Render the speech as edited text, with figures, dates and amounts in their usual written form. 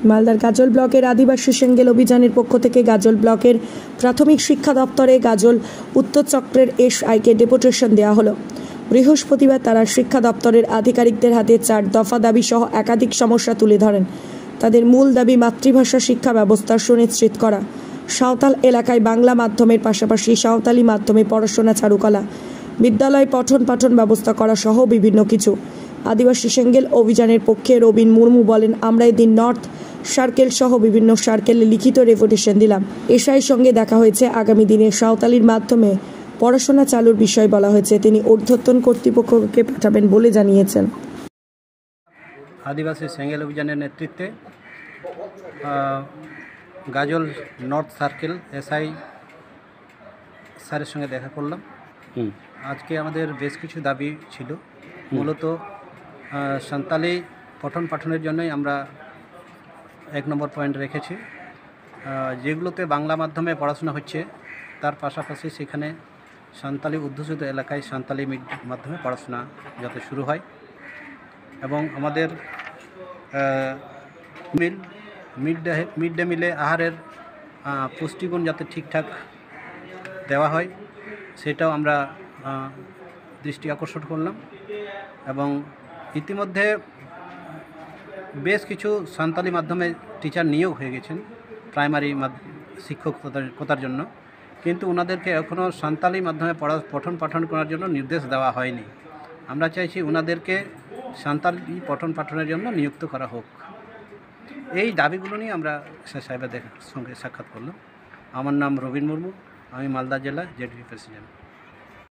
মালদার গাজল ব্লকের আদিবাসী সেঙ্গেল অভিযানের পক্ষ থেকে গাজল ব্লকের প্রাথমিক শিক্ষা দপ্তরে গাজল উত্তর চক্রের এসআইকে ডেপুটেশন দেওয়া হলো। বৃহস্পতিবার তারা শিক্ষা দপ্তরের আধিকারিকদের হাতে 4 দফা দাবি সহ একাধিক সমস্যা তুলে ধরেন। তাদের মূল দাবি মাতৃভাষা শিক্ষা ব্যবস্থা সুনিশ্চিত করা, সাঁওতাল এলাকায় বাংলা মাধ্যমের পাশাপাশি সাঁওতালি মাধ্যমে পড়াশোনা চালু করা, বিদ্যালয় পঠন পাঠন ব্যবস্থা করা সহ বিভিন্ন কিছু। আদিবাসী সেঙ্গেল অভিযানের পক্ষে রবীন মুর্মু বলেন, আমরা এদিন নর্থ সার্কেল সহ বিভিন্ন সার্কেলে লিখিত ডেপুটেশন দিলাম। এসআই সঙ্গে দেখা হয়েছে, আগামী দিনে সাঁওতালির মাধ্যমে পড়াশোনা চালুর বিষয় বলা হয়েছে। তিনি ঊর্ধ্বতন কর্তৃপক্ষকে পাঠাবেন বলে জানিয়েছেন। আদিবাসী সেঙ্গেল অভিযানের নেতৃত্বে গাজল নর্থ সার্কেল এসআই স্যারের সঙ্গে দেখা করলাম। আজকে আমাদের বেশ কিছু দাবি ছিল। মূলত সাঁওতালি পঠন পাঠনের জন্যই আমরা 1 নম্বর পয়েন্ট রেখেছি। যেগুলোতে বাংলা মাধ্যমে পড়াশোনা হচ্ছে তার পাশাপাশি সেখানে সাঁওতালি অধ্যুষিত এলাকায় সাঁওতালি মাধ্যমে পড়াশোনা যাতে শুরু হয় এবং আমাদের মিড ডে মিলে আহারের পুষ্টিগুণ যাতে ঠিকঠাক দেওয়া হয় সেটাও আমরা দৃষ্টি আকর্ষণ করলাম। এবং ইতিমধ্যে বেশ কিছু সাঁওতালি মাধ্যমে টিচার নিয়োগ হয়ে গেছেন প্রাইমারি শিক্ষকতার জন্য, কিন্তু ওনাদেরকে এখনও সাঁওতালি মাধ্যমে পঠন পাঠন করার জন্য নির্দেশ দেওয়া হয়নি। আমরা চাইছি ওনাদেরকে সাঁওতালি পঠন পাঠনের জন্য নিযুক্ত করা হোক। এই দাবিগুলো নিয়ে আমরা সাহেবের সঙ্গে সাক্ষাৎ করলাম। আমার নাম রবীন মুর্মু, আমি মালদা জেলা জেডিপি প্রেসিডেন্ট।